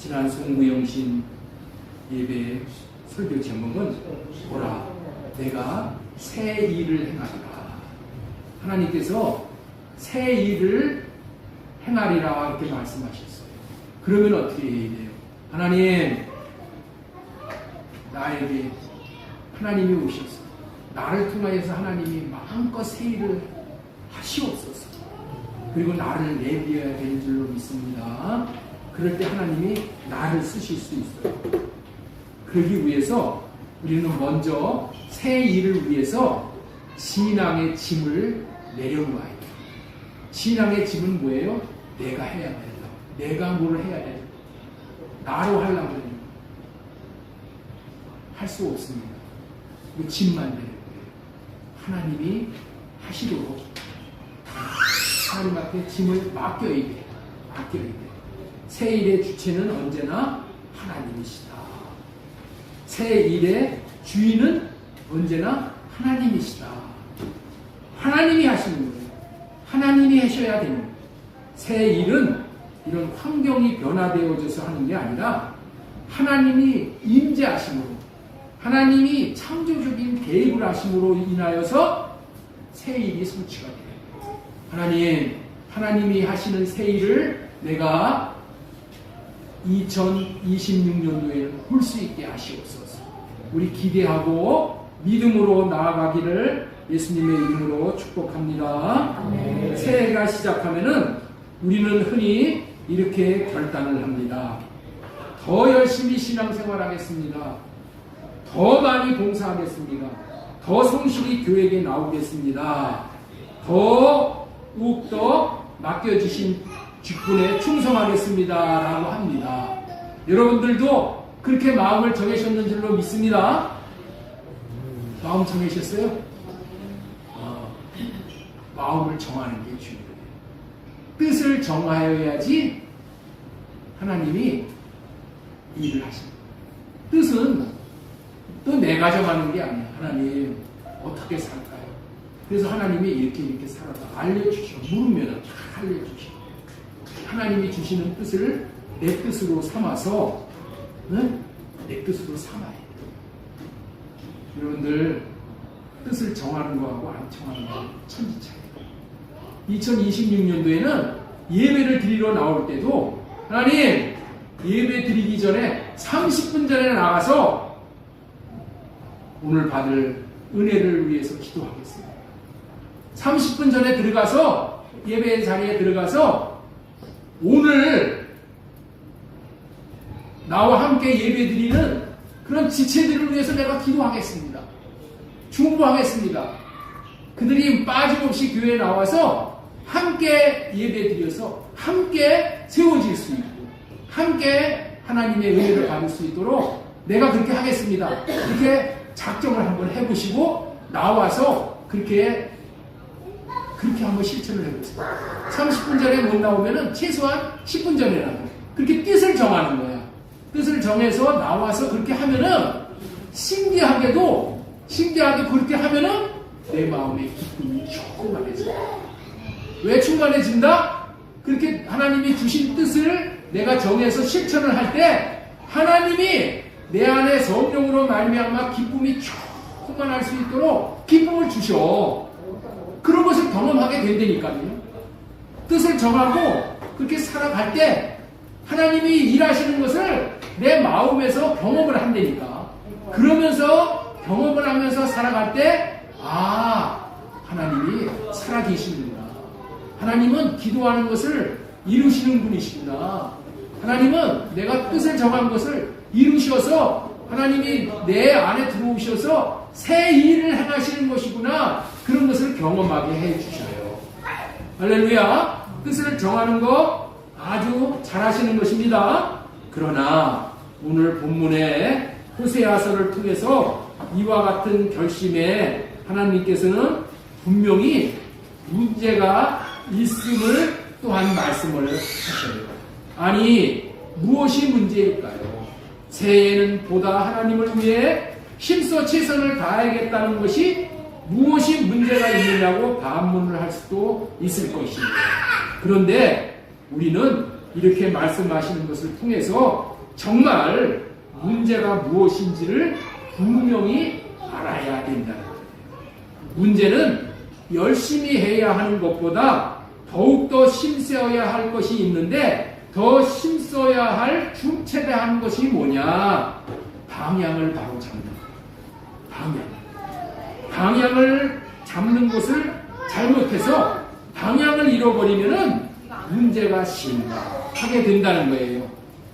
지난 송구영신 예배 설교 제목은 보라 내가 새 일을 행하리라. 하나님께서 새 일을 행하리라 이렇게 말씀하셨어요. 그러면 어떻게 해야 돼요? 하나님, 나에게 하나님이 오셔서 나를 통하여서 하나님이 마음껏 새 일을 하시옵소서. 그리고 나를 내비해야 될 줄로 믿습니다. 그럴 때 하나님이 나를 쓰실 수 있어요. 그러기 위해서 우리는 먼저 새 일을 위해서 신앙의 짐을 내려놓아야 돼요. 신앙의 짐은 뭐예요? 내가 해야 된다. 내가 뭘 해야 된다. 나로 하려면 할 수 없습니다. 그 짐만 되는 거예요. 하나님이 하시도록 하나님한테 짐을 맡겨야 돼. 맡겨야 돼. 새 일의 주체는 언제나 하나님이시다. 새 일의 주인은 언제나 하나님이시다. 하나님이 하시는 거예요. 하나님이 하셔야 되는 거예요. 새 일은 이런 환경이 변화되어져서 하는 게 아니라 하나님이 임재하심으로, 하나님이 창조적인 개입을 하심으로 인하여서 새 일이 성취가 돼요. 하나님이 하시는 새 일을 내가 2026년도에는 볼 수 있게 하시옵소서. 우리 기대하고 믿음으로 나아가기를 예수님의 이름으로 축복합니다. 새해가 시작하면은 우리는 흔히 이렇게 결단을 합니다. 더 열심히 신앙생활하겠습니다. 더 많이 봉사하겠습니다. 더 성실히 교회에 나오겠습니다. 더욱더 맡겨주신 직분에 충성하겠습니다. 라고 합니다. 여러분들도 그렇게 마음을 정하셨는 줄로 믿습니다. 마음 정하셨어요? 마음을 정하는 게 중요해요. 뜻을 정하여야지 하나님이 일을 하십니다. 뜻은 또 내가 정하는 게 아니야. 하나님 어떻게 살까요? 그래서 하나님이 이렇게 살아라 알려주셔. 물으면 다 알려주셔. 하나님이 주시는 뜻을 내 뜻으로 삼아서 내 뜻으로 삼아야 돼. 여러분들 뜻을 정하는 거하고 안 정하는 거하고 천지 차이예요. 2026년도에는 예배를 드리러 나올 때도 하나님 예배 드리기 전에 30분 전에 나가서 오늘 받을 은혜를 위해서 기도하겠습니다. 30분 전에 들어가서 예배 자리에 들어가서 오늘 나와 함께 예배 드리는 그런 지체들을 위해서 내가 기도하겠습니다. 중보하겠습니다. 그들이 빠짐없이 교회에 나와서 함께 예배 드려서 함께 세워질 수 있고 함께 하나님의 은혜를 받을 수 있도록 내가 그렇게 하겠습니다. 이렇게 작정을 한번 해보시고 나와서 그렇게 한번 실천을 해보세요. 30분 전에 못 나오면은 최소한 10분 전에라도 그렇게 뜻을 정하는 거야. 뜻을 정해서 나와서 그렇게 하면은 신기하게 그렇게 하면은 내 마음의 기쁨이 충만해져. 왜 충만해진다? 그렇게 하나님이 주신 뜻을 내가 정해서 실천을 할 때 하나님이 내 안에 성령으로 말미암아 기쁨이 충만할 수 있도록 기쁨을 주셔. 그런 것을 경험하게 된다니까요. 뜻을 정하고 그렇게 살아갈 때 하나님이 일하시는 것을 내 마음에서 경험을 한다니까. 그러면서 경험을 하면서 살아갈 때 하나님이 살아계시는구나. 하나님은 기도하는 것을 이루시는 분이십니다. 하나님은 내가 뜻을 정한 것을 이루셔서 하나님이 내 안에 들어오셔서 새 일을 행하시는 것이구나. 그런 것을 경험하게 해주셔요. 할렐루야. 뜻을 정하는 거 아주 잘하시는 것입니다. 그러나 오늘 본문의 호세아서를 통해서 이와 같은 결심에 하나님께서는 분명히 문제가 있음을 또한 말씀을 하셔요. 아니 무엇이 문제일까요? 새해에는 보다 하나님을 위해 힘써 최선을 다하겠다는 것이 무엇이 문제가 있느냐고 반문을 할 수도 있을 것입니다. 그런데 우리는 이렇게 말씀하시는 것을 통해서 정말 문제가 무엇인지를 분명히 알아야 된다는 거예요. 문제는 열심히 해야 하는 것보다 더욱더 힘써야 할 것이 있는데 더 힘써야 할 중체대한 것이 뭐냐? 방향을 바로 잡는 거예요. 방향을 잡는 것을 잘못해서 방향을 잃어버리면은 문제가 심각하게 된다는 거예요.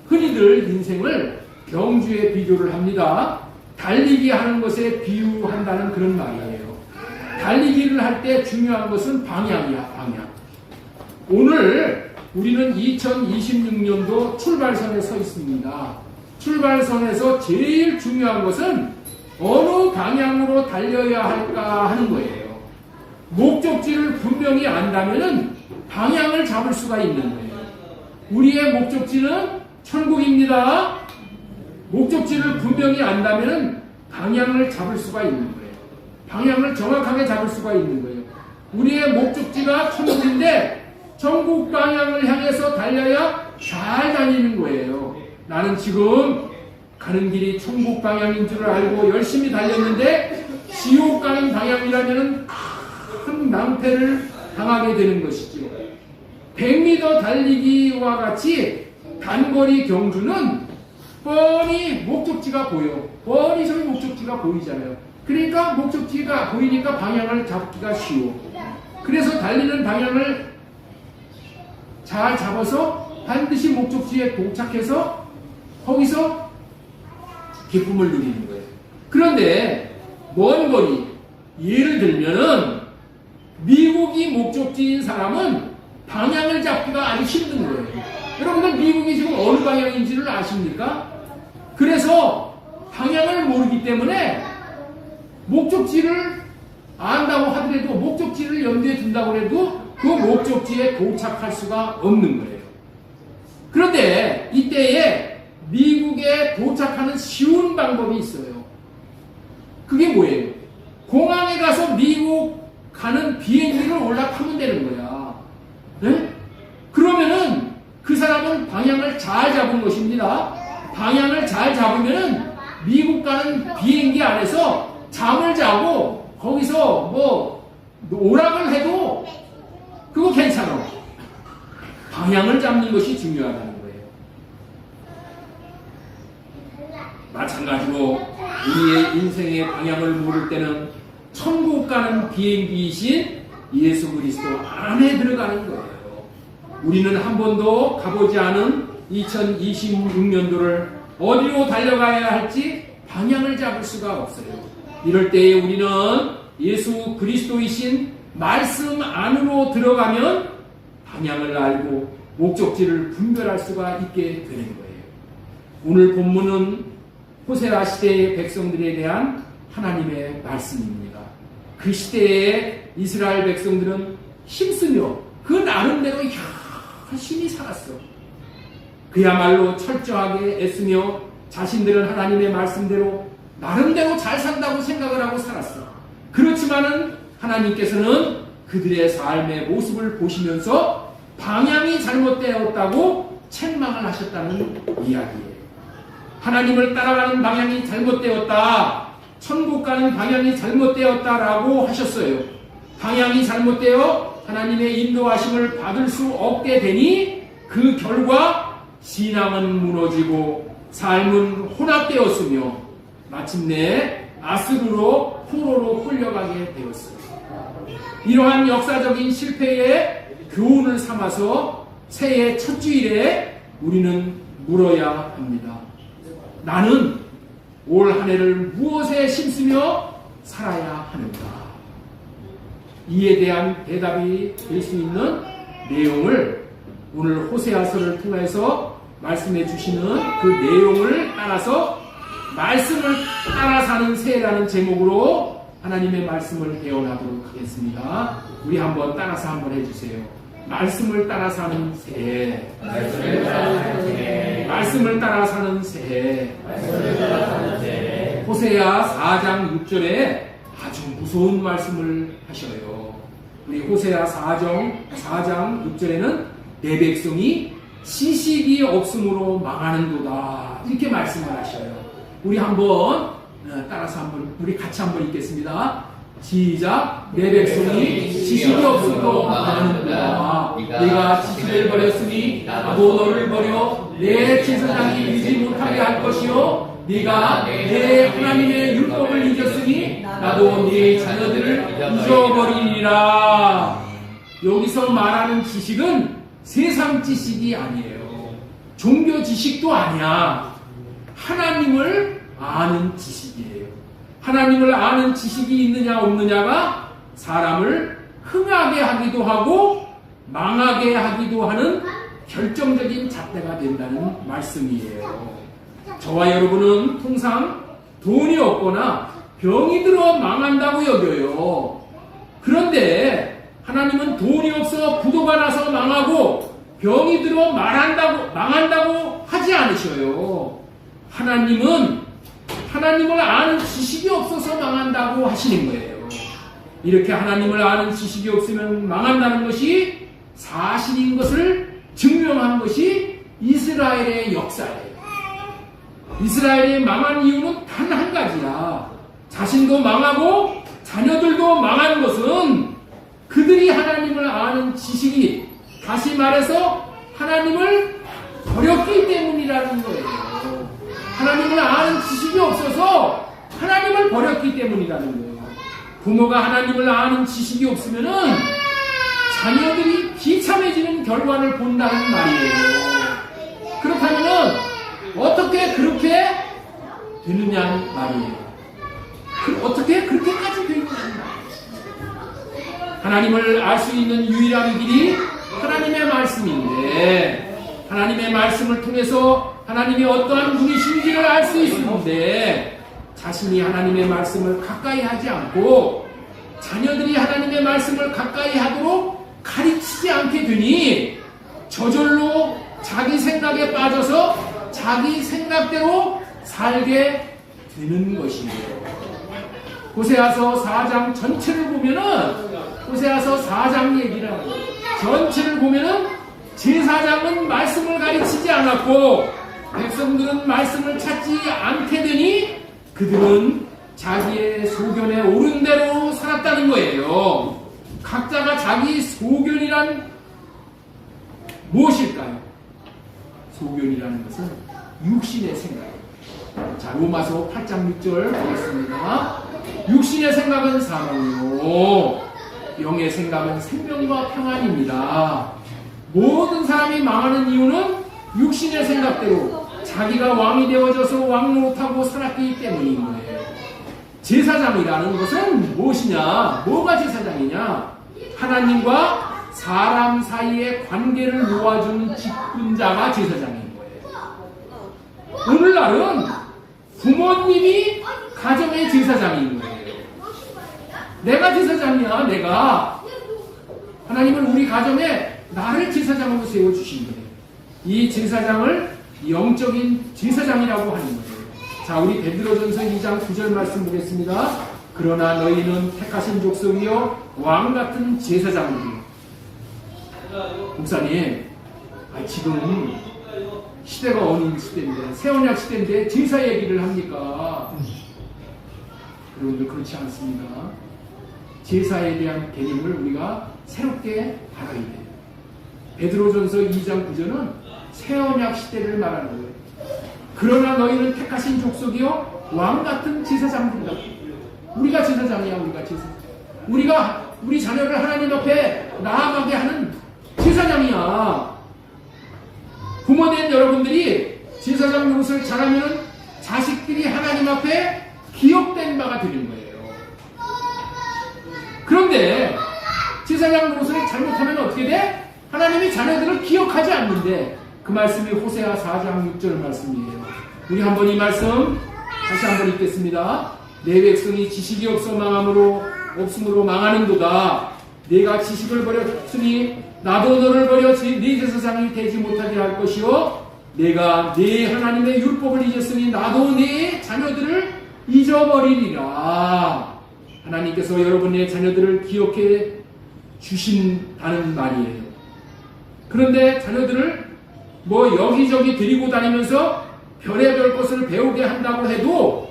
흔히들 인생을 경주에 비교를 합니다. 달리기 하는 것에 비유한다는 그런 말이에요. 달리기를 할 때 중요한 것은 방향이야, 방향. 오늘 우리는 2026년도 출발선에 서 있습니다. 출발선에서 제일 중요한 것은 어느 방향으로 달려야 할까 하는 거예요. 목적지를 분명히 안다면은 방향을 잡을 수가 있는 거예요. 우리의 목적지는 천국입니다. 목적지를 분명히 안다면은 방향을 잡을 수가 있는 거예요. 방향을 정확하게 잡을 수가 있는 거예요. 우리의 목적지가 천국인데 천국 방향을 향해서 달려야 잘 다니는 거예요. 나는 지금 가는 길이 천국 방향인 줄 알고 열심히 달렸는데 지옥 가는 방향이라면 큰 낭패를 당하게 되는 것이죠. 100m 달리기와 같이 단거리 경주는 뻔히 목적지가 보여. 뻔히 저기 목적지가 보이잖아요. 그러니까 목적지가 보이니까 방향을 잡기가 쉬워. 그래서 달리는 방향을 잘 잡아서 반드시 목적지에 도착해서 거기서 기쁨을 누리는 거예요. 그런데 먼 거리, 예를 들면은 미국이 목적지인 사람은 방향을 잡기가 아주 힘든 거예요. 여러분들 미국이 지금 어느 방향인지를 아십니까? 그래서 방향을 모르기 때문에 목적지를 안다고 하더라도 목적지를 염두에 둔다고 해도 그 목적지에 도착할 수가 없는 거예요. 그런데 이때에 미국에 도착하는 쉬운 방법이 있어요. 그게 뭐예요? 공항에 가서 미국 가는 비행기를 올라타면 되는 거야. 네? 그러면은 그 사람은 방향을 잘 잡은 것입니다. 방향을 잘 잡으면은 미국 가는 비행기 안에서 잠을 자고 거기서 뭐 오락을 해도 그거 괜찮아. 방향을 잡는 것이 중요하다는 거예요. 마찬가지로 우리의 인생의 방향을 모를 때는 천국 가는 비행기이신 예수 그리스도 안에 들어가는 거예요. 우리는 한 번도 가보지 않은 2026년도를 어디로 달려가야 할지 방향을 잡을 수가 없어요. 이럴 때에 우리는 예수 그리스도이신 말씀 안으로 들어가면 방향을 알고 목적지를 분별할 수가 있게 되는 거예요. 오늘 본문은 호세아 시대의 백성들에 대한 하나님의 말씀입니다. 그 시대에 이스라엘 백성들은 힘쓰며 그 나름대로 열심히 살았어. 그야말로 철저하게 애쓰며 자신들은 하나님의 말씀대로 나름대로 잘 산다고 생각을 하고 살았어. 그렇지만은 하나님께서는 그들의 삶의 모습을 보시면서 방향이 잘못되었다고 책망을 하셨다는 이야기예요. 하나님을 따라가는 방향이 잘못되었다. 천국 가는 방향이 잘못되었다라고 하셨어요. 방향이 잘못되어 하나님의 인도하심을 받을 수 없게 되니 그 결과 신앙은 무너지고 삶은 혼합되었으며 마침내 아수르로 포로로 끌려가게 되었어요. 이러한 역사적인 실패의 교훈을 삼아서 새해 첫 주일에 우리는 물어야 합니다. 나는 올 한 해를 무엇에 힘쓰며 살아야 하는가? 이에 대한 대답이 될 수 있는 내용을 오늘 호세아서를 통해서 말씀해 주시는 그 내용을 따라서 말씀을 따라 사는 새해라는 제목으로 하나님의 말씀을 배워나도록 하겠습니다. 우리 한번 따라서 한번 해주세요. 말씀을 따라 사는 새해. 말씀을 따라 사는 새해. 말씀을 따라 사는 새해. 말씀을 따라 사는 새해. 호세아 4장 6절에 아주 무서운 말씀을 하셔요. 우리 호세아 4장 6절에는 내 백성이 지식이 없으므로 망하는도다. 이렇게 말씀을 하셔요. 우리 한번 따라서 우리 같이 한번 읽겠습니다. 시작. 내 백성이 지식이 없으므로 망하는도다. 네가 지식을 버렸으니 나도 너를 버려 내 제사장이 되지 못하게 할 것이요 네가 내 하나님의 율법을 잊었으니 나도 네 자녀들을 잊어버리리라. 여기서 말하는 지식은 세상 지식이 아니에요. 종교 지식도 아니야. 하나님을 아는 지식이에요. 하나님을 아는 지식이 있느냐 없느냐가 사람을 흥하게 하기도 하고 망하게 하기도 하는 결정적인 잣대가 된다는 말씀이에요. 저와 여러분은 통상 돈이 없거나 병이 들어 망한다고 여겨요. 그런데 하나님은 돈이 없어 부도가 나서 망하고 병이 들어 망한다고 하지 않으셔요. 하나님은 하나님을 아는 지식이 없어서 망한다고 하시는 거예요. 이렇게 하나님을 아는 지식이 없으면 망한다는 것이 사실인 것을 증명한 것이 이스라엘의 역사예요. 이스라엘이 망한 이유는 단 한 가지야. 자신도 망하고 자녀들도 망한 것은 그들이 하나님을 아는 지식이, 다시 말해서 하나님을 버렸기 때문이라는 거예요. 하나님을 아는 지식이 없어서 하나님을 버렸기 때문이라는 거예요. 부모가 하나님을 아는 지식이 없으면은 자녀들이 비참해지는 결과를 본다는 말이에요. 그렇다면은 어떻게 그렇게 되느냐는 말이에요. 어떻게 그렇게까지 되느냐는 말이에요. 하나님을 알 수 있는 유일한 길이 하나님의 말씀인데, 하나님의 말씀을 통해서 하나님이 어떠한 분이신지를 알 수 있는데, 자신이 하나님의 말씀을 가까이 하지 않고 자녀들이 하나님의 말씀을 가까이 하도록 가르치지 않게 되니 저절로 자기 생각에 빠져서 자기 생각대로 살게 되는 것이에요. 호세아서 4장 전체를 보면은, 호세아서 4장 얘기를 하고 전체를 보면은 제사장은 말씀을 가르치지 않았고 백성들은 말씀을 찾지 않게 되니 그들은 자기의 소견에 옳은 대로 살았다는 거예요. 각자가 자기 소견이란 무엇일까요? 소견이라는 것은 육신의 생각이에요. 자, 로마서 8장 6절 보겠습니다. 육신의 생각은 사망이요 영의 생각은 생명과 평안입니다. 모든 사람이 망하는 이유는 육신의 생각대로 자기가 왕이 되어져서 왕 노릇하고 살았기 때문인 거예요. 제사장이라는 것은 무엇이냐? 뭐가 제사장이냐? 하나님과 사람 사이의 관계를 놓아주는 직분자가 제사장인 거예요. 오늘날은 부모님이 가정의 제사장인 거예요. 내가 제사장이야. 내가 하나님은 우리 가정에 나를 제사장으로 세워주신 거예요. 이 제사장을 영적인 제사장이라고 하는 거예요. 자, 우리 베드로전서 2장 9절 말씀 보겠습니다. 그러나 너희는 택하신 족속이요 왕같은 제사장들이요. 목사님, 지금 시대가 어느 시대인데, 새언약 시대인데 제사 얘기를 합니까? 여러분들 그렇지 않습니다. 제사에 대한 개념을 우리가 새롭게 알아야 돼요. 베드로전서 2장 9절은 새언약 시대를 말하는 거예요. 그러나 너희는 택하신 족속이요 왕같은 제사장들이다. 우리가 제사장이야. 우리가 제사장. 우리 자녀를 하나님 앞에 나아가게 하는 제사장이야. 부모된 여러분들이 제사장 노릇을 잘하면 자식들이 하나님 앞에 기억된 바가 되는 거예요. 그런데 제사장 노릇을 잘못하면 어떻게 돼? 하나님이 자녀들을 기억하지 않는데, 그 말씀이 호세아 4장 6절 말씀이에요. 우리 한번 이 말씀 다시 한번 읽겠습니다. 내 백성이 지식이 없으므로 망하는도다. 내가 지식을 버렸으니 나도 너를 버려 네 제사장이 되지 못하게 할 것이요 내가 네 하나님의 율법을 잊었으니 나도 네 자녀들을 잊어버리리라. 하나님께서 여러분의 자녀들을 기억해 주신다는 말이에요. 그런데 자녀들을 뭐 여기저기 데리고 다니면서 별의별 것을 배우게 한다고 해도,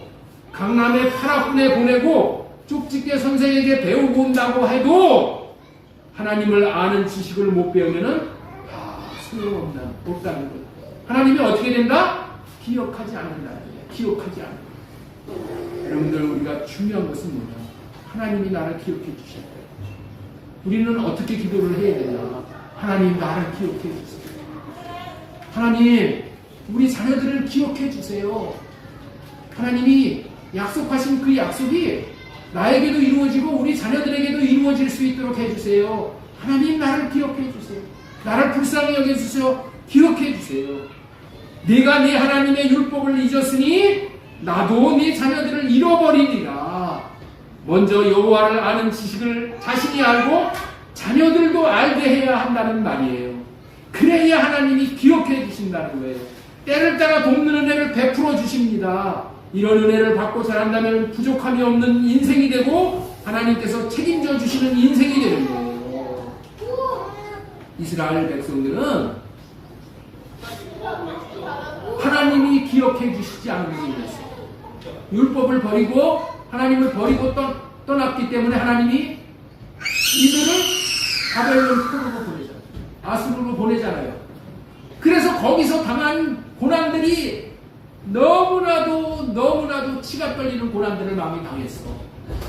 강남의 파라군에 보내고 쪽집게 선생에게 배우고 온다고 해도 하나님을 아는 지식을 못 배우면은 소용없다는 것. 하나님이 어떻게 된다? 기억하지 않는다. 기억하지 않는다. 여러분들, 우리가 중요한 것은 뭐냐? 하나님이 나를 기억해 주셨다. 우리는 어떻게 기도를 해야 되냐? 하나님, 나를 기억해 주세요. 하나님, 우리 자녀들을 기억해 주세요. 하나님이 약속하신 그 약속이 나에게도 이루어지고 우리 자녀들에게도 이루어질 수 있도록 해주세요. 하나님, 나를 기억해 주세요. 나를 불쌍히 여겨주세요. 기억해 주세요. 내가 네 하나님의 율법을 잊었으니 나도 네 자녀들을 잃어버리리라. 먼저 여호와를 아는 지식을 자신이 알고 자녀들도 알게 해야 한다는 말이에요. 그래야 하나님이 기억해 주신다는 거예요. 때를 따라 돕는 은혜를 베풀어 주십니다. 이런 은혜를 받고 자란다면 부족함이 없는 인생이 되고 하나님께서 책임져 주시는 인생이 되는 거예요. 이스라엘 백성들은 하나님이 기억해 주시지 않은 분이 있어요. 율법을 버리고 하나님을 버리고 떠났기 때문에 하나님이 이들을 바벨론 포로로 보내잖아요. 아수르로 보내잖아요. 그래서 거기서 당한 고난들이 너무나도 치가 떨리는 고난들을 많이 당했어.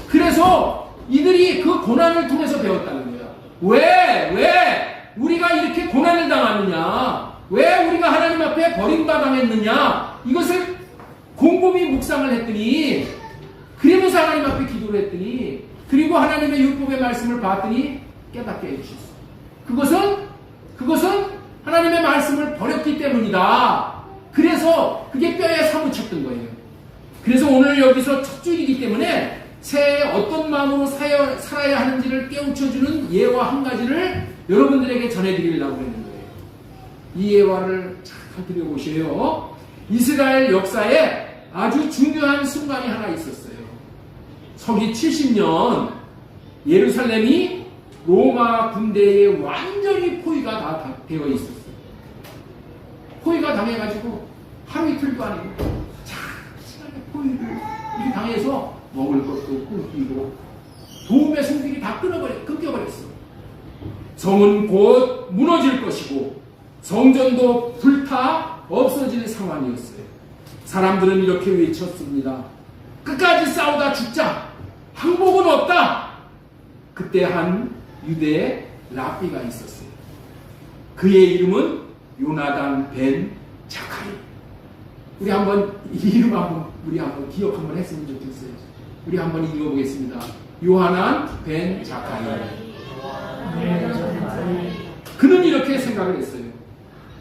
그래서 이들이 그 고난을 통해서 배웠다는 거야. 왜 우리가 이렇게 고난을 당하느냐? 왜 우리가 하나님 앞에 버림받았느냐? 이것을 곰곰이 묵상을 했더니, 그러면서 하나님 앞에 기도를 했더니, 그리고 하나님의 율법의 말씀을 봤더니 깨닫게 해주셨어. 그것은 하나님의 말씀을 버렸기 때문이다. 그래서 그게 뼈에 사무쳤던 거예요. 그래서 오늘 여기서 첫 줄이기 때문에 새해 어떤 마음으로 살아야 하는지를 깨우쳐주는 예화 한 가지를 여러분들에게 전해드리려고 하는 거예요. 이 예화를 잘 들여보세요. 이스라엘 역사에 아주 중요한 순간이 하나 있었어요. 서기 70년 예루살렘이 로마 군대에 완전히 포위가 다 되어 있었어요. 포위가 당해가지고 하루 이틀도 아니고 시간에 포위를 이렇게 당해서 먹을 것도 끊기고 도움의 손길이 다 끊겨버렸어. 성은 곧 무너질 것이고 성전도 불타 없어질 상황이었어요. 사람들은 이렇게 외쳤습니다. 끝까지 싸우다 죽자. 항복은 없다. 그때 한 유대의 랍비가 있었어요. 그의 이름은 요나단 벤 자카리. 우리 한번 이 이름 한번 기억 한번 했으면 좋겠어요. 우리 한번 읽어보겠습니다. 요하난 벤 자카리. 그는 이렇게 생각을 했어요.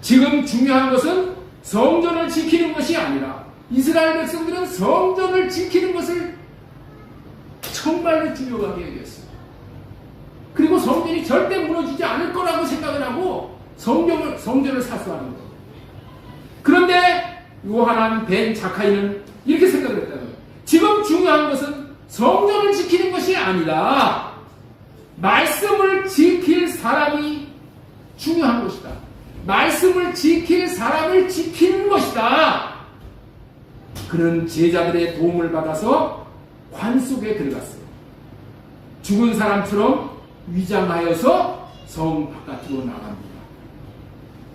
지금 중요한 것은 성전을 지키는 것이 아니라 이스라엘 백성들은 성전을 지키는 것을 정말로 중요하게 여겼어요. 그리고 성전이 절대 무너지지 않을 거라고 생각을 하고 성전을 사수하는 거예요. 그런데 요하난 벤 자카이는 이렇게 생각을 했다는 거예요. 지금 중요한 것은 성전을 지키는 것이 아니라 말씀을 지킬 사람이 중요한 것이다. 말씀을 지킬 사람을 지키는 것이다. 그는 제자들의 도움을 받아서 관 속에 들어갔어요. 죽은 사람처럼 위장하여서 성 바깥으로 나갑니다.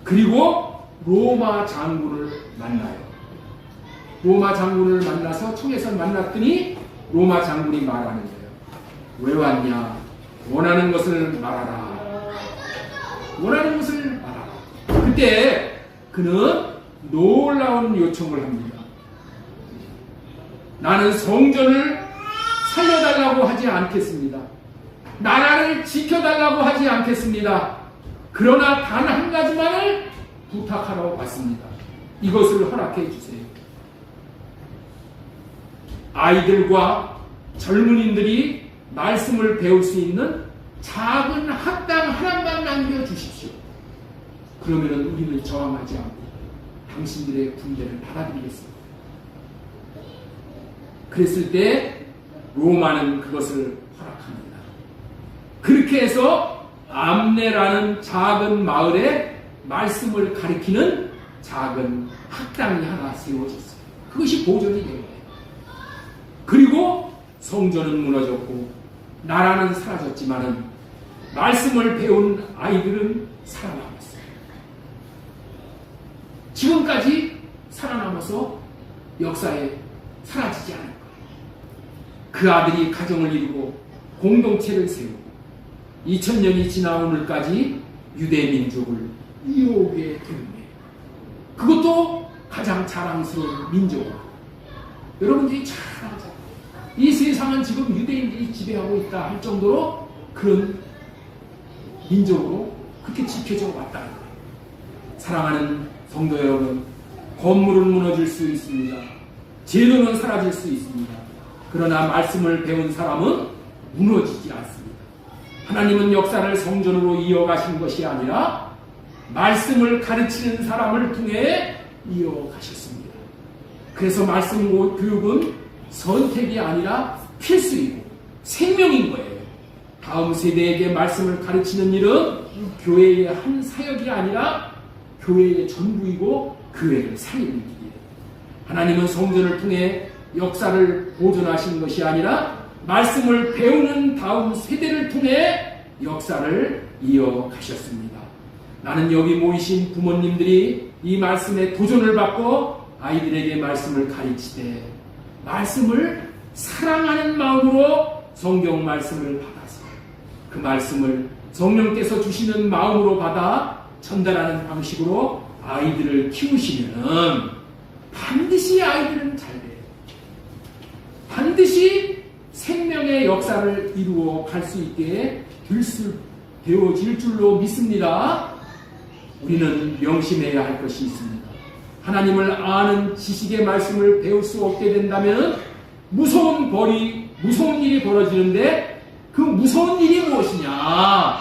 그리고 로마 장군을 만나요. 로마 장군을 만나서 청에서 만났더니 로마 장군이 말하는 거예요. 왜 왔냐? 원하는 것을 말하라. 원하는 것을 말하라. 그때 그는 놀라운 요청을 합니다. 나는 성전을 살려달라고 하지 않겠습니다. 나라를 지켜달라고 하지 않겠습니다. 그러나 단 한 가지만을 부탁하러 왔습니다. 이것을 허락해 주세요. 아이들과 젊은이들이 말씀을 배울 수 있는 작은 학당 하나만 남겨주십시오. 그러면 우리는 저항하지 않고 당신들의 군대를 받아들이겠습니다. 그랬을 때 로마는 그것을 허락합니다. 그렇게 해서 암네라는 작은 마을에 말씀을 가리키는 작은 학당이 하나 세워졌어요. 그것이 보존이 된 거예요. 그리고 성전은 무너졌고 나라는 사라졌지만은 말씀을 배운 아이들은 살아남았어요. 지금까지 살아남아서 역사에 사라지지 않을 거예요. 그 아들이 가정을 이루고 공동체를 세우고 2000년이 지나 오늘까지 유대 민족을 이어오게 되는데 그것도 가장 자랑스러운 민족으로 여러분들이 잘 알죠. 이 세상은 지금 유대인들이 지배하고 있다 할 정도로 그런 민족으로 그렇게 지켜져 왔다는 거예요. 사랑하는 성도 여러분, 건물은 무너질 수 있습니다. 제도는 사라질 수 있습니다. 그러나 말씀을 배운 사람은 무너지지 않습니다. 하나님은 역사를 성전으로 이어가신 것이 아니라 말씀을 가르치는 사람을 통해 이어가셨습니다. 그래서 말씀 교육은 선택이 아니라 필수이고 생명인 거예요. 다음 세대에게 말씀을 가르치는 일은 교회의 한 사역이 아니라 교회의 전부이고 교회를 살리는 일이에요. 하나님은 성전을 통해 역사를 보존하신 것이 아니라 말씀을 배우는 다음 세대를 통해 역사를 이어가셨습니다. 나는 여기 모이신 부모님들이 이 말씀에 도전을 받고 아이들에게 말씀을 가르치되 말씀을 사랑하는 마음으로 성경 말씀을 받아서 그 말씀을 성령께서 주시는 마음으로 받아 전달하는 방식으로 아이들을 키우시면 반드시 아이들은 잘 돼요. 반드시 생명의 역사를 이루어 갈 수 있게 되어질 줄로 믿습니다. 우리는 명심해야 할 것이 있습니다. 하나님을 아는 지식의 말씀을 배울 수 없게 된다면 무서운 일이 벌어지는데 그 무서운 일이 무엇이냐?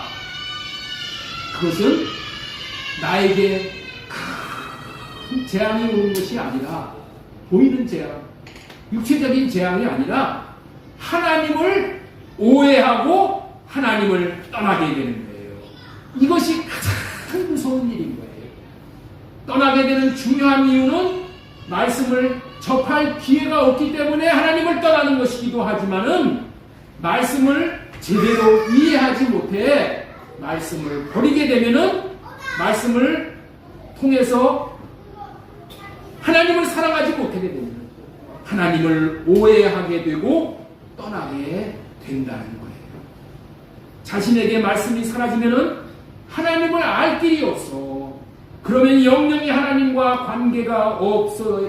그것은 나에게 큰 재앙이 오는 것이 아니라 보이는 재앙, 육체적인 재앙이 아니라 하나님을 오해하고 하나님을 떠나게 되는 거예요. 이것이 가장 무서운 일인 거예요. 떠나게 되는 중요한 이유는 말씀을 접할 기회가 없기 때문에 하나님을 떠나는 것이기도 하지만은 말씀을 제대로 이해하지 못해 말씀을 버리게 되면은 말씀을 통해서 하나님을 사랑하지 못하게 되면 하나님을 오해하게 되고 떠나게 된다는 거예요. 자신에게 말씀이 사라지면은 하나님을 알 길이 없어. 그러면 영영이 하나님과 관계가 없어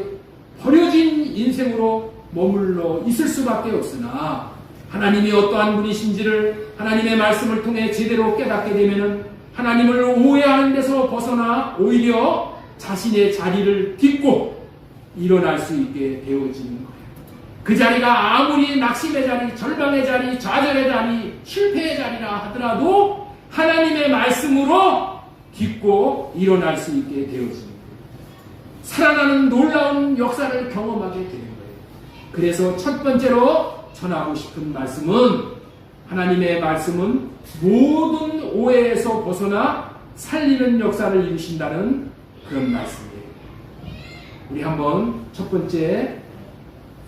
버려진 인생으로 머물러 있을 수밖에 없으나 하나님이 어떠한 분이신지를 하나님의 말씀을 통해 제대로 깨닫게 되면은 하나님을 오해하는 데서 벗어나 오히려 자신의 자리를 딛고 일어날 수 있게 되어지는 거예요. 그 자리가 아무리 낙심의 자리, 절망의 자리, 좌절의 자리, 실패의 자리라 하더라도 하나님의 말씀으로 딛고 일어날 수 있게 되어지는 거예요. 살아나는 놀라운 역사를 경험하게 되는 거예요. 그래서 첫 번째로 전하고 싶은 말씀은 하나님의 말씀은 모든 오해에서 벗어나 살리는 역사를 이루신다는 그런 말씀이에요. 우리 한번 첫 번째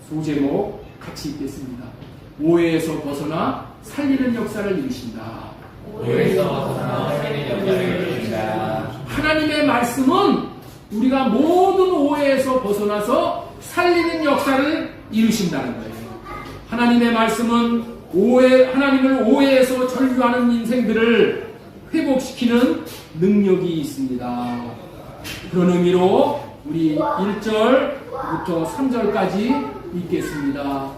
소제목 같이 읽겠습니다. 오해에서 벗어나 살리는 역사를 이루신다. 오해에서 벗어나 살리는 역사를 이루신다. 하나님의 말씀은 우리가 모든 오해에서 벗어나서 살리는 역사를 이루신다는 거예요. 하나님의 말씀은 하나님을 오해해서 전류하는 인생들을 회복시키는 능력이 있습니다. 그런 의미로 우리 1절부터 3절까지 읽겠습니다.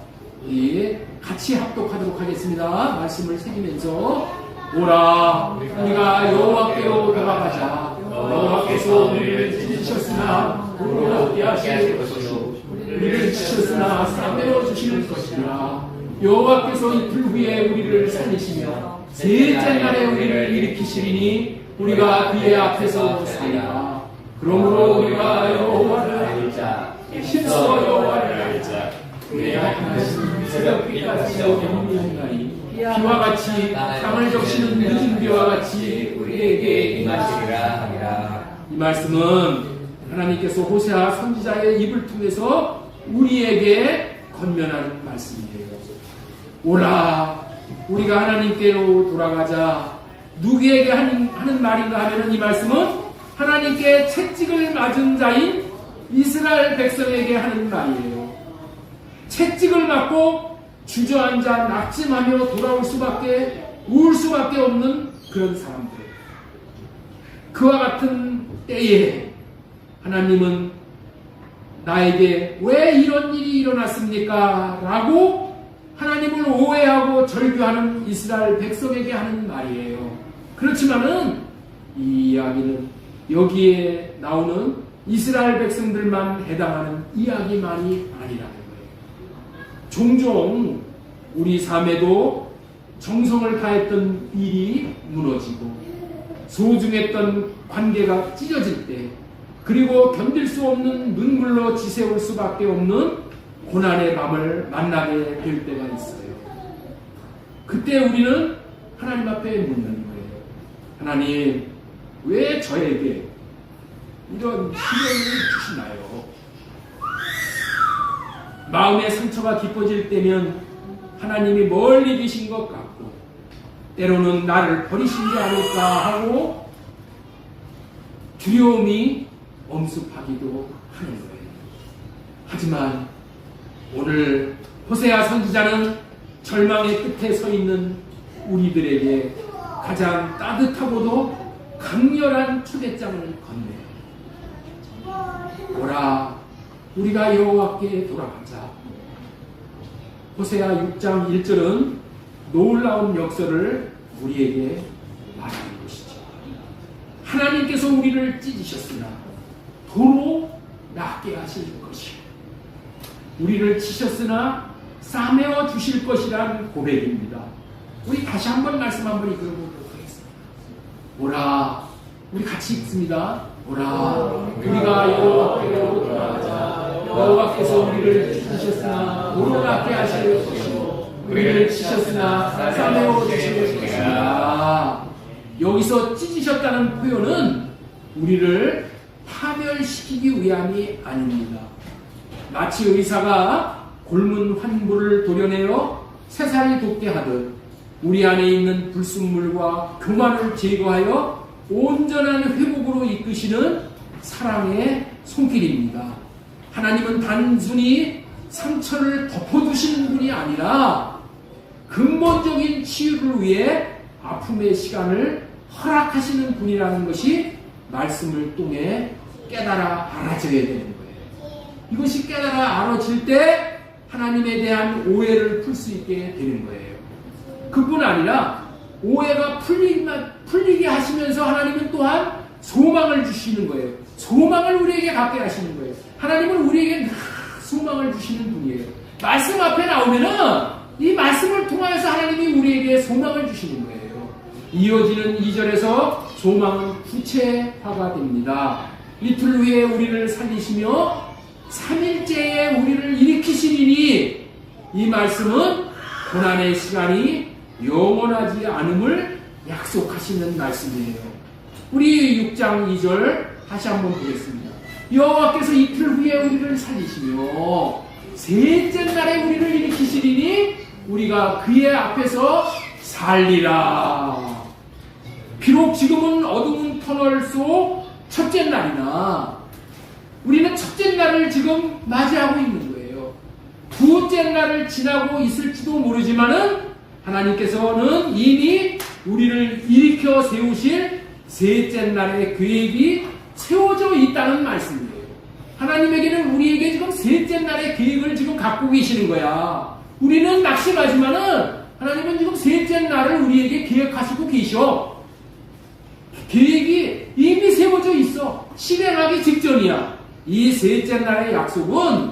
우리 같이 합독하도록 하겠습니다. 말씀을 새기면서 오라 우리가 여호와께로 돌아가자. 여호와께서 우리를 찢으셨으나 우리를 얻게 하실 것이요 우리를 찢으셨으나 상대로 주시는 것이라. 여호와께서 이틀 후에 우리를 살리시며 셋째 날에 우리를 일으키시리니 우리가 그의 앞에서 살리라. 그러므로 우리가 여호와를 알자. 힘써 여호와를 알자. 그의 하나님 새벽비같이 영리하니 비와 같이 땅을 적시는 늦은 비와 같이 우리에게 임하시리라 하니라. 이 말씀은 하나님께서 호세아 선지자의 입을 통해서 우리에게 건면하는 말씀이에요. 오라, 우리가 하나님께로 돌아가자. 누구에게 하는 말인가 하면 이 말씀은 하나님께 채찍을 맞은 자인 이스라엘 백성에게 하는 말이에요. 채찍을 맞고 주저앉아 낙심하며 돌아올 수밖에, 울 수밖에 없는 그런 사람들. 그와 같은 때에 하나님은 나에게 왜 이런 일이 일어났습니까? 라고 하나님을 오해하고 절규하는 이스라엘 백성에게 하는 말이에요. 그렇지만은 이 이야기는 여기에 나오는 이스라엘 백성들만 해당하는 이야기만이 아니라는 거예요. 종종 우리 삶에도 정성을 다했던 일이 무너지고 소중했던 관계가 찢어질 때, 그리고 견딜 수 없는 눈물로 지새울 수밖에 없는 고난의 밤을 만나게 될 때가 있어요. 그때 우리는 하나님 앞에 묻는 거예요. 하나님, 왜 저에게 이런 시련을 주시나요? 마음의 상처가 깊어질 때면 하나님이 멀리 계신 것 같고, 때로는 나를 버리신 게 아닐까 하고 두려움이 엄습하기도 하는 거예요. 하지만 오늘 호세아 선지자는 절망의 끝에 서 있는 우리들에게 가장 따뜻하고도 강렬한 초대장을 건네요. 오라, 우리가 여호와께 돌아가자. 호세아 6장 1절은 놀라운 역설을 우리에게 말하는 것이죠. 하나님께서 우리를 찢으셨으나 도로 낫게 하실 것이요, 우리를 치셨으나 싸매어 주실 것이란 고백입니다. 우리 다시 한번 말씀 한번 읽어보도록 하겠습니다. 오라, 우리 같이 읽습니다. 오라, 우리가 여호와께로 돌아가자. 여호와께서 우리를 찢으셨으나 도로 낫게 하실 것이요, 우리를 치셨으나 싸매어 주실 것이다. 여기서 찢으셨다는 표현은 우리를 파멸시키기 위함이 아닙니다. 마치 의사가 곪은 환부를 도려내어 새살이 돋게 하듯 우리 안에 있는 불순물과 교만을 제거하여 온전한 회복으로 이끄시는 사랑의 손길입니다. 하나님은 단순히 상처를 덮어두시는 분이 아니라 근본적인 치유를 위해 아픔의 시간을 허락하시는 분이라는 것이 말씀을 통해 깨달아 알아져야 되는 거예요. 이것이 깨달아 알아질 때 하나님에 대한 오해를 풀 수 있게 되는 거예요. 그뿐 아니라 오해가 풀리게 하시면서 하나님은 또한 소망을 주시는 거예요. 소망을 우리에게 갖게 하시는 거예요. 하나님은 우리에게 소망을 주시는 분이에요. 말씀 앞에 나오면은 이 말씀을 통하여서 하나님이 우리에게 소망을 주시는 거예요. 이어지는 2절에서 소망은 구체화가 됩니다. 이틀 후에 우리를 살리시며 3일째에 우리를 일으키시리니, 이 말씀은 고난의 시간이 영원하지 않음을 약속하시는 말씀이에요. 우리 6장 2절 다시 한번 보겠습니다. 여호와께서 이틀 후에 우리를 살리시며 셋째 날에 우리를 일으키시리니 우리가 그의 앞에서 살리라. 비록 지금은 어두운 터널 속 첫째 날이나 우리는 첫째 날을 지금 맞이하고 있는 거예요. 두째 날을 지나고 있을지도 모르지만은 하나님께서는 이미 우리를 일으켜 세우실 셋째 날의 계획이 세워져 있다는 말씀이에요. 하나님에게는 우리에게 지금 셋째 날의 계획을 지금 갖고 계시는 거야. 우리는 낙심하지만은 하나님은 지금 셋째 날을 우리에게 계획하시고 계셔. 계획이 이미 세워져 있어. 실행하기 직전이야. 이 셋째 날의 약속은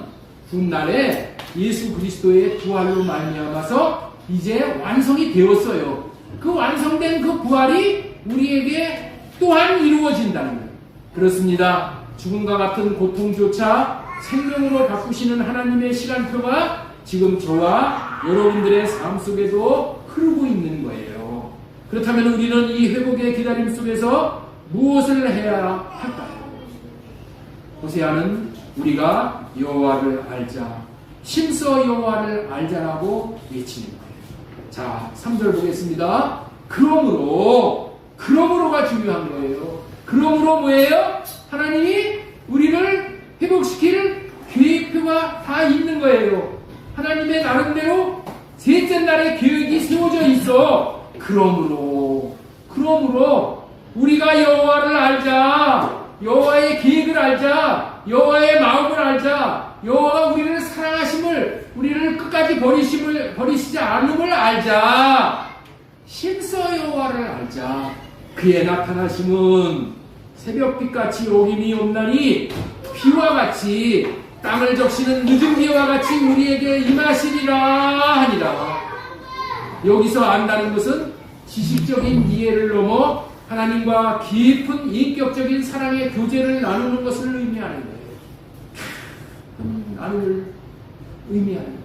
훗날에 예수 그리스도의 부활로 말미암아서 이제 완성이 되었어요. 그 완성된 그 부활이 우리에게 또한 이루어진다는 거예요. 그렇습니다. 죽음과 같은 고통조차 생명으로 바꾸시는 하나님의 시간표가 지금 저와 여러분들의 삶 속에도 흐르고 있는 거예요. 그렇다면 우리는 이 회복의 기다림 속에서 무엇을 해야 할까요? 호세아는 우리가 여호와를 알자, 힘써 여호와를 알자라고 외치는 거예요. 자, 3절 보겠습니다. 그러므로가 중요한 거예요. 그러므로 뭐예요? 하나님이 우리를 회복시킬 계획표가 다 있는 거예요. 하나님의 나름대로 셋째 날의 계획이 세워져 있어. 그러므로 우리가 여호와를 알자, 여호와의 계획을 알자, 여호와의 마음을 알자, 여호와가 우리를 사랑하심을, 우리를 끝까지 버리시지 않음을 알자. 힘써 여호와를 알자. 그의 나타나심은 새벽빛같이 오힘이 없나니 비와 같이 땅을 적시는 늦은 비와 같이 우리에게 임하시리라 하니라. 여기서 안다는 것은 지식적인 이해를 넘어 하나님과 깊은 인격적인 사랑의 교제를 나누는 것을 의미하는 거예요. 나눌 의미하는 거예요.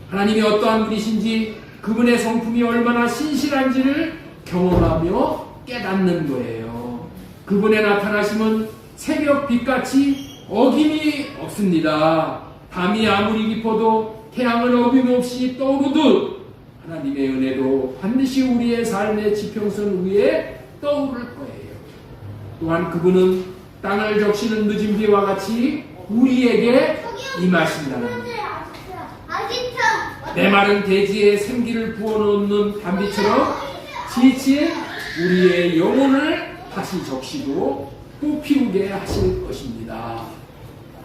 하나님이 어떠한 분이신지, 그분의 성품이 얼마나 신실한지를 경험하며 깨닫는 거예요. 그분의 나타나심은 새벽 빛같이 어김이 없습니다. 밤이 아무리 깊어도 태양은 어김없이 떠오르듯 하나님의 은혜도 반드시 우리의 삶의 지평선 위에 떠오를 거예요. 또한 그분은 땅을 적시는 늦은 비와 같이 우리에게 임하신다는 거예요. 메마른 대지에 생기를 부어넣는 단비처럼 지친 우리의 영혼을 다시 적시고 또 피우게 하실 것입니다.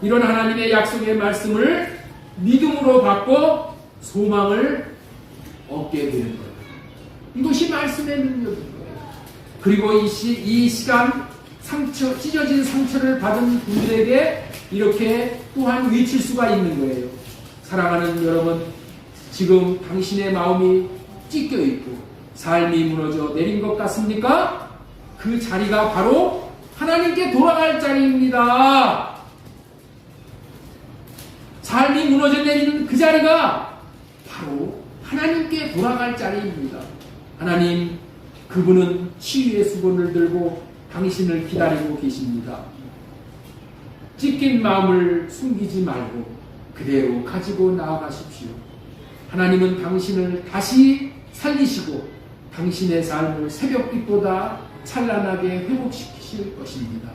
이런 하나님의 약속의 말씀을 믿음으로 받고 소망을 얻게 되는 거예요. 이것이 말씀의 능력인 거예요. 그리고 이 시간 찢어진 상처를 받은 분들에게 이렇게 또한 외칠 수가 있는 거예요. 사랑하는 여러분, 지금 당신의 마음이 찢겨 있고 삶이 무너져 내린 것 같습니까? 그 자리가 바로 하나님께 돌아갈 자리입니다. 삶이 무너져 내리는 그 자리가 바로 하나님께 돌아갈 자리입니다. 하나님, 그분은 치유의 수건을 들고 당신을 기다리고 계십니다. 찢긴 마음을 숨기지 말고 그대로 가지고 나아가십시오. 하나님은 당신을 다시 살리시고 당신의 삶을 새벽빛보다 찬란하게 회복시키실 것입니다.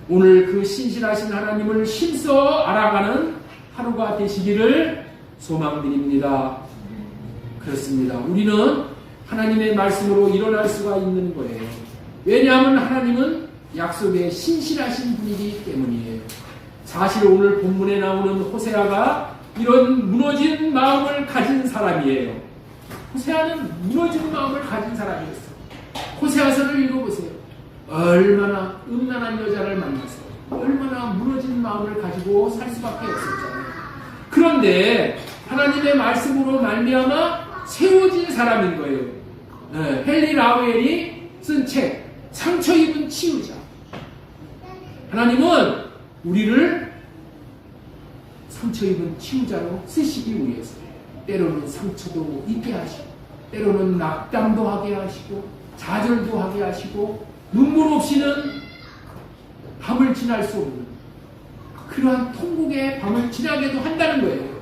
오늘 그 신실하신 하나님을 힘써 알아가는 하루가 되시기를 소망드립니다. 그렇습니다. 우리는 하나님의 말씀으로 일어날 수가 있는 거예요. 왜냐하면 하나님은 약속에 신실하신 분이기 때문이에요. 사실 오늘 본문에 나오는 호세아가 이런 무너진 마음을 가진 사람이에요. 호세아는 무너진 마음을 가진 사람이었어요. 호세아서를 읽어보세요. 얼마나 음란한 여자를 만나서 얼마나 무너진 마음을 가지고 살 수밖에 없었잖아요. 그런데 하나님의 말씀으로 말미암아 세워진 사람인 거예요. 헨리 라우엘이 쓴 책, 상처 입은 치유자. 하나님은 우리를 상처 입은 치유자로 쓰시기 위해서 때로는 상처도 있게 하시고, 때로는 낙담도 하게 하시고, 좌절도 하게 하시고, 눈물 없이는 밤을 지날 수 없는 그러한 통곡의 밤을 지나게도 한다는 거예요.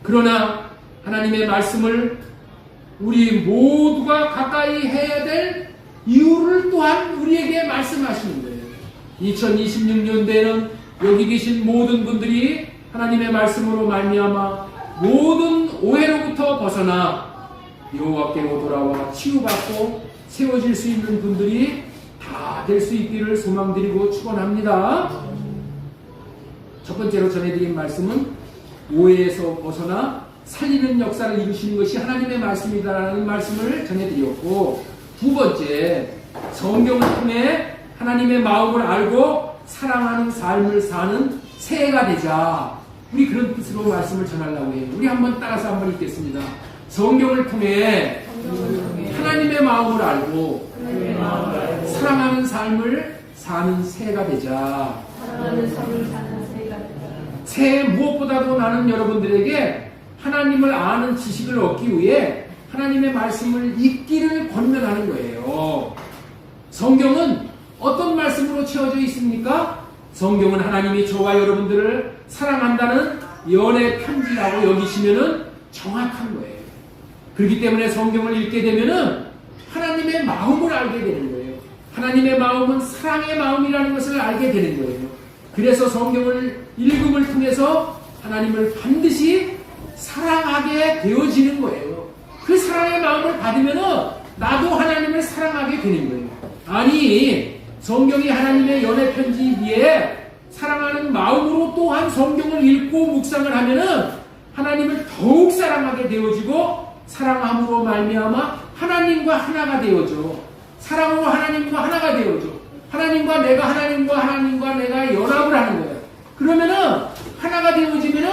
그러나 하나님의 말씀을 우리 모두가 가까이 해야 될 이유를 또한 우리에게 말씀하시는 거예요. 2026년대에는 여기 계신 모든 분들이 하나님의 말씀으로 말미암아 모든 오해로부터 벗어나 여호와께로 돌아와 치유받고 세워질 수 있는 분들이 다 될 수 있기를 소망드리고 축원합니다. 첫 번째로 전해드린 말씀은 오해에서 벗어나 살리는 역사를 이루시는 것이 하나님의 말씀이다라는 말씀을 전해드렸고, 두 번째, 성경을 통해 하나님의 마음을 알고 사랑하는 삶을 사는 새해가 되자, 우리 그런 뜻으로 말씀을 전하려고 해요. 우리 한번 따라서 한번 읽겠습니다. 성경을 통해 하나님의 마음을 알고 사랑하는 삶을 사는 새해가 되자. 새해 무엇보다도 나는 여러분들에게 하나님을 아는 지식을 얻기 위해 하나님의 말씀을 읽기를 권면하는 거예요. 성경은 어떤 말씀으로 채워져 있습니까? 성경은 하나님이 저와 여러분들을 사랑한다는 연애 편지라고 여기시면은 정확한 거예요. 그렇기 때문에 성경을 읽게 되면은 하나님의 마음을 알게 되는 거예요. 하나님의 마음은 사랑의 마음이라는 것을 알게 되는 거예요. 그래서 성경을 읽음을 통해서 하나님을 반드시 사랑하게 되어지는 거예요. 그 사랑의 마음을 받으면은 나도 하나님을 사랑하게 되는 거예요. 아니, 성경이 하나님의 연애 편지에 사랑하는 마음으로 또한 성경을 읽고 묵상을 하면은 하나님을 더욱 사랑하게 되어지고 사랑함으로 말미암아 하나님과 하나가 되어져. 사랑으로 하나님과 하나가 되어져. 하나님과 내가 연합을 하는 거예요. 그러면은 하나가 되어지면은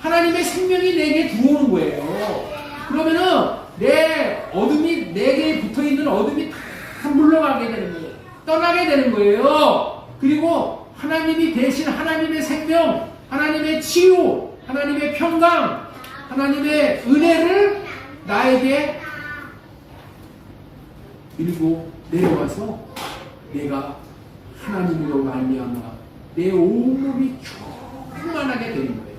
하나님의 생명이 내게 들어오는 거예요. 그러면은 내게 붙어 있는 어둠이 다 물러가게 되는 거예요. 떠나게 되는 거예요. 그리고 하나님이 대신 하나님의 생명, 하나님의 치유, 하나님의 평강, 하나님의 은혜를 나에게 밀고 내려와서 내가 하나님으로 말미암아 내 온몸이 충만하게 되는 거예요.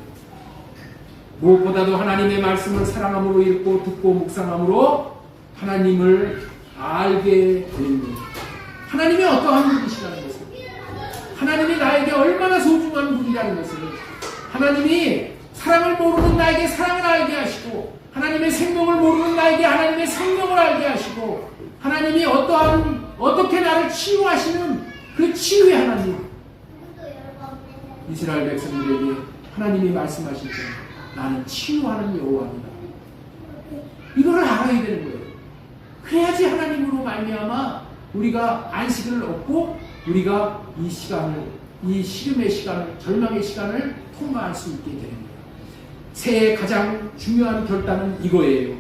무엇보다도 하나님의 말씀을 사랑함으로 읽고 듣고 묵상함으로 하나님을 알게 되는 거예요. 하나님이 어떠한 분이시라는 것을, 하나님이 나에게 얼마나 소중한 분이라는 것을, 하나님이 사랑을 모르는 나에게 사랑을 알게 하시고, 하나님의 생명을 모르는 나에게 하나님의 생명을 알게 하시고, 하나님이 어떻게 나를 치유하시는 그 치유의 하나님, 이스라엘 백성들에게 하나님이 말씀하실 때 나는 치유하는 여호와입니다. 이거를 알아야 되는 거예요. 그래야지 하나님으로 말미암아 우리가 안식을 얻고 우리가 이 시간을, 이 시름의 시간을, 절망의 시간을 통과할 수 있게 되는 거예요. 새해의 가장 중요한 결단은 이거예요.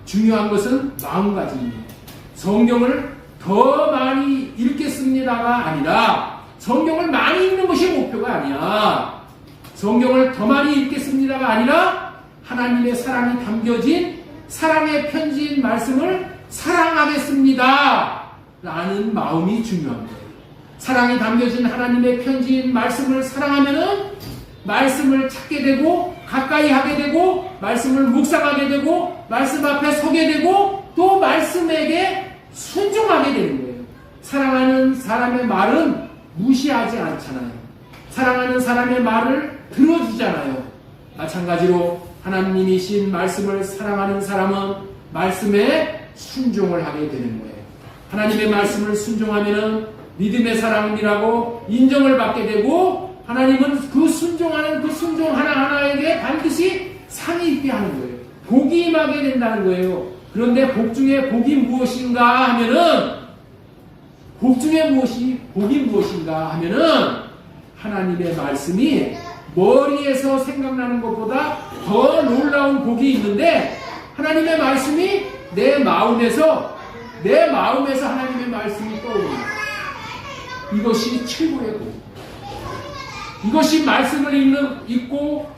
중요한 것은 마음가짐입니다. 성경을 더 많이 읽겠습니다가 아니라, 성경을 많이 읽는 것이 목표가 아니야. 성경을 더 많이 읽겠습니다가 아니라 하나님의 사랑이 담겨진 사랑의 편지인 말씀을 사랑하겠습니다 라는 마음이 중요한 거예요. 사랑이 담겨진 하나님의 편지인 말씀을 사랑하면은 말씀을 찾게 되고 가까이 하게 되고 말씀을 묵상하게 되고 말씀 앞에 서게 되고 또 말씀에게 순종하게 되는 거예요. 사랑하는 사람의 말은 무시하지 않잖아요. 사랑하는 사람의 말을 들어주잖아요. 마찬가지로 하나님이신 말씀을 사랑하는 사람은 말씀에 순종을 하게 되는 거예요. 하나님의 말씀을 순종하면은 믿음의 사람이라고 인정을 받게 되고, 하나님은 그 순종하는 그 순종 하나하나에게 반드시 상이 있게 하는 거예요. 복이 임하게 된다는 거예요. 그런데 복 중에 복이 무엇인가 하면은, 복이 무엇인가 하면은 하나님의 말씀이 머리에서 생각나는 것보다 더 놀라운 복이 있는데, 하나님의 말씀이 내 마음에서 하나님의 말씀이 떠오릅니다. 이것이 최고의 복. 이것이 말씀을 읽고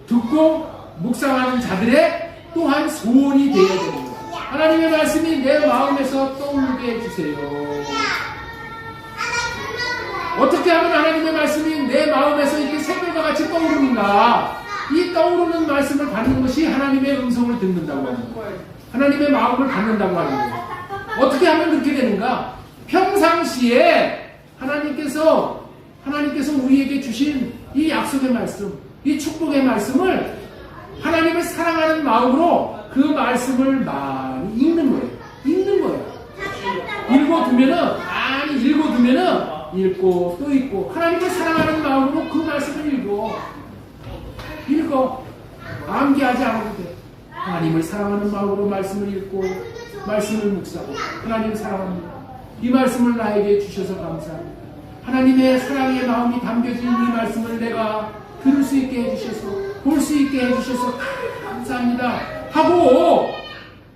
듣고 묵상하는 자들의 또한 소원이 되어야 됩니다. 하나님의 말씀이 내 마음에서 떠오르게 해주세요. 어떻게 하면 하나님의 말씀이 내 마음에서 이렇게 새별과 같이 떠오르는가? 이 떠오르는 말씀을 받는 것이 하나님의 음성을 듣는다고 하는 거예요. 하나님의 마음을 받는다고 하는 거예요. 어떻게 하면 그렇게 되는가? 평상시에 하나님께서 우리에게 주신 이 약속의 말씀, 이 축복의 말씀을 하나님을 사랑하는 마음으로 그 말씀을 많이 읽는 거예요. 읽고 또 읽고 하나님을 사랑하는 마음으로 그 말씀을 읽어. 암기하지 않아도 돼. 하나님을 사랑하는 마음으로 말씀을 읽고 말씀을 묵상하고 하나님 사랑합니다. 이 말씀을 나에게 주셔서 감사합니다. 하나님의 사랑의 마음이 담겨진 이 말씀을 내가 들을 수 있게 해주셔서 볼 수 있게 해주셔서 감사합니다 하고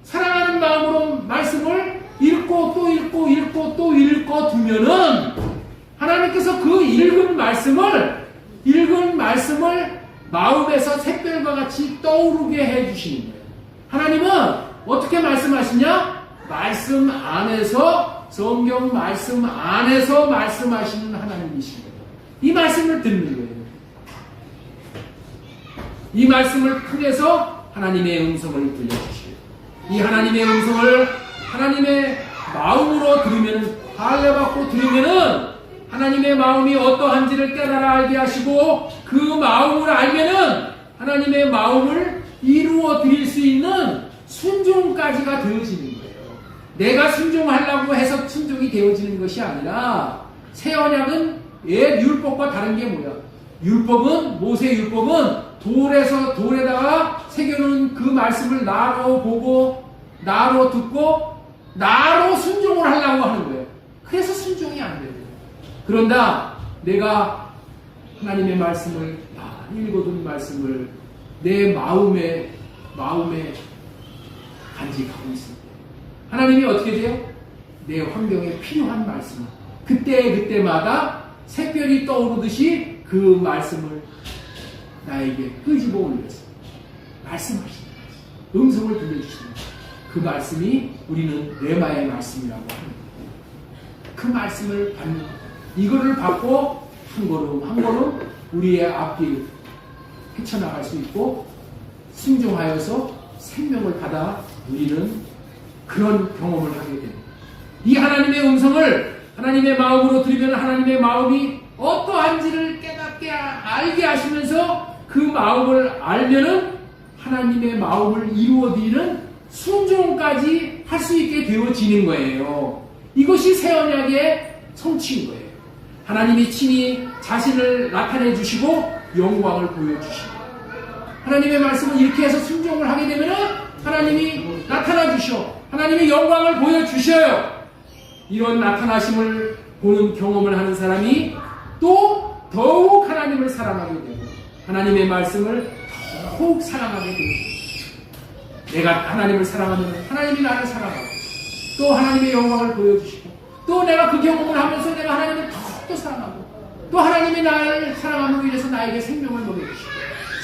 사랑하는 마음으로 말씀을 읽고 또 읽고 두면은 하나님께서 그 읽은 말씀을 마음에서 샛별과 같이 떠오르게 해주시는 거예요. 하나님은 어떻게 말씀하시냐? 말씀 안에서, 성경 말씀 안에서 말씀하시는 하나님이신 거예요. 이 말씀을 듣는 거예요. 이 말씀을 통해서 하나님의 음성을 들려주시고, 이 하나님의 음성을 하나님의 마음으로 들으면, 할례받고 들으면은 하나님의 마음이 어떠한지를 깨달아 알게 하시고, 그 마음을 알면은 하나님의 마음을 이루어 드릴 수 있는 순종까지가 되어지는 거예요. 내가 순종하려고 해서 순종이 되어지는 것이 아니라, 새 언약은 옛 율법과 다른 게 뭐야? 율법은, 모세 율법은 돌에다가 새겨놓은 그 말씀을 나로 보고, 나로 듣고, 나로 순종을 하려고 하는 거예요. 그래서 순종이 안 돼요. 그런다, 내가 하나님의 말씀을, 읽어둔 말씀을 내 마음에 간직하고 있습니다. 하나님이 어떻게 돼요? 내 환경에 필요한 말씀을 그때마다 샛별이 떠오르듯이 그 말씀을 나에게 끄집어 올려서 말씀하시는 음성을 들려주시는 그 말씀이 우리는 레마의 말씀이라고 합니다. 그 말씀을 받는 것, 이거를 받고 한 걸음 우리의 앞길 헤쳐나갈 수 있고, 순종하여서 생명을 받아 우리는 그런 경험을 하게 됩니다. 이 하나님의 음성을 하나님의 마음으로 들으면 하나님의 마음이 어떠한지를 깨닫게 알게 하시면서, 그 마음을 알면은 하나님의 마음을 이루어드리는 순종까지 할 수 있게 되어지는 거예요. 이것이 새 언약의 성취인 거예요. 하나님이 친히 자신을 나타내 주시고 영광을 보여주시고, 하나님의 말씀을 이렇게 해서 순종을 하게 되면은 하나님이 나타나 주셔, 하나님의 영광을 보여주셔요. 이런 나타나심을 보는 경험을 하는 사람이 또 더욱 하나님을 사랑하게 되고, 하나님의 말씀을 더욱 사랑하게 되고, 내가 하나님을 사랑하면 하나님이 나를 사랑하고, 또 하나님의 영광을 보여주시고, 또 내가 그 경험을 하면서 내가 하나님을 더 사랑하고, 또 하나님이 나를 사랑함으로 인해서 나에게 생명을 먹여주시고,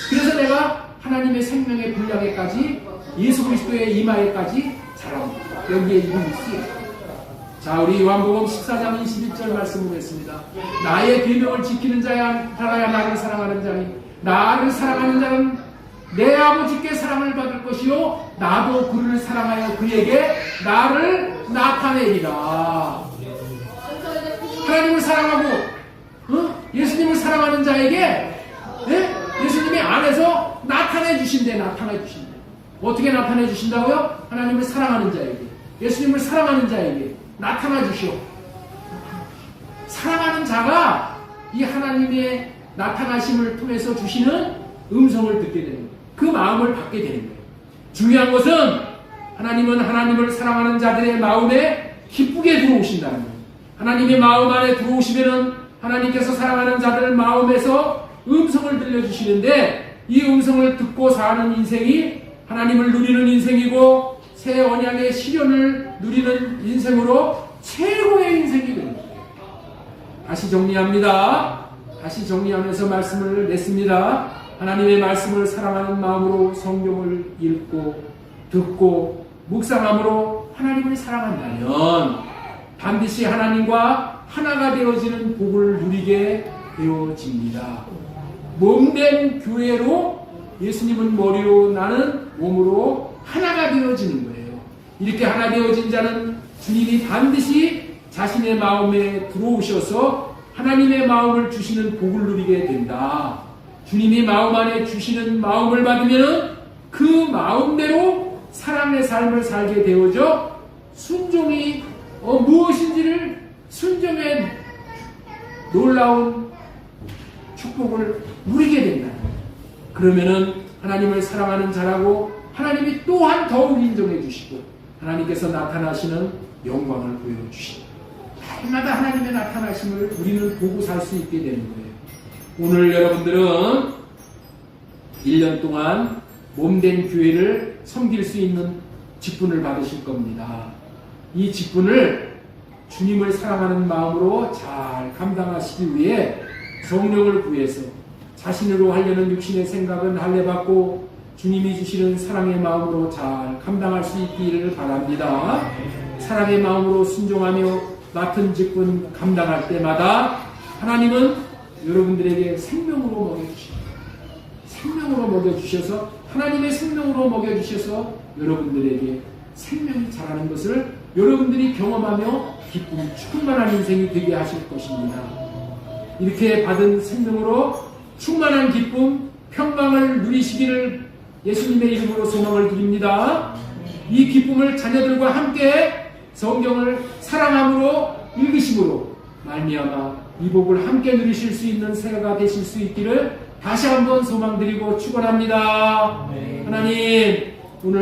그래서 내가 하나님의 생명의 분량에까지, 예수 그리스도의 이마에까지 자랍니다. 여기에 이름이 쓰여요. 자, 우리 요한복음 14장 21절 말씀을 했습니다. 나의 계명을 지키는 자야 나를 사랑하는 자니, 나를 사랑하는 자는 내 아버지께 사랑을 받을 것이요 나도 그를 사랑하여 그에게 나를 나타내리라. 하나님을 사랑하고 예수님을 사랑하는 자에게 예수님이 안에서 나타내 주신대. 어떻게 나타내 주신다고요? 하나님을 사랑하는 자에게, 예수님을 사랑하는 자에게 나타나 주시오. 사랑하는 자가 이 하나님의 나타나심을 통해서 주시는 음성을 듣게 되는 거예요. 그 마음을 받게 되는 거예요. 중요한 것은 하나님은 하나님을 사랑하는 자들의 마음에 기쁘게 들어오신다는 거예요. 하나님의 마음 안에 들어오시면은 하나님께서 사랑하는 자들 마음에서 음성을 들려주시는데, 이 음성을 듣고 사는 인생이 하나님을 누리는 인생이고, 새 언약의 시련을 누리는 인생으로 최고의 인생이 됩니다. 다시 정리합니다. 다시 정리하면서 말씀을 냈습니다. 하나님의 말씀을 사랑하는 마음으로 성경을 읽고 듣고 묵상함으로 하나님을 사랑한다면 반드시 하나님과 하나가 되어지는 복을 누리게 되어집니다. 몸된 교회로, 예수님은 머리로, 나는 몸으로 하나가 되어지는 거예요. 이렇게 하나 되어진 자는 주님이 반드시 자신의 마음에 들어오셔서 하나님의 마음을 주시는 복을 누리게 된다. 주님이 마음 안에 주시는 마음을 받으면 그 마음대로 사랑의 삶을 살게 되어져 순종이 무엇인지를, 순종의 놀라운 축복을 누리게 된다. 그러면은 하나님을 사랑하는 자라고 하나님이 또한 더욱 인정해 주시고, 하나님께서 나타나시는 영광을 보여주시고, 날마다 하나님의 나타나심을 우리는 보고 살 수 있게 되는 거예요. 오늘 여러분들은 1년 동안 몸된 교회를 섬길 수 있는 직분을 받으실 겁니다. 이 직분을 주님을 사랑하는 마음으로 잘 감당하시기 위해 성령을 구해서 자신으로 하려는 육신의 생각은 할례받고 주님이 주시는 사랑의 마음으로 잘 감당할 수 있기를 바랍니다. 사랑의 마음으로 순종하며 맡은 직분 감당할 때마다 하나님은 여러분들에게 생명으로 먹여주십니다. 생명으로 먹여주셔서 하나님의 생명으로 먹여주셔서 여러분들에게 생명이 자라는 것을 여러분들이 경험하며 기쁨 충만한 인생이 되게 하실 것입니다. 이렇게 받은 생명으로 충만한 기쁨, 평강을 누리시기를 예수님의 이름으로 소망을 드립니다. 이 기쁨을 자녀들과 함께 성경을 사랑함으로 읽으심으로 말미암아 이 복을 함께 누리실 수 있는 새해가 되실 수 있기를 다시 한번 소망드리고 축원합니다. 하나님 오늘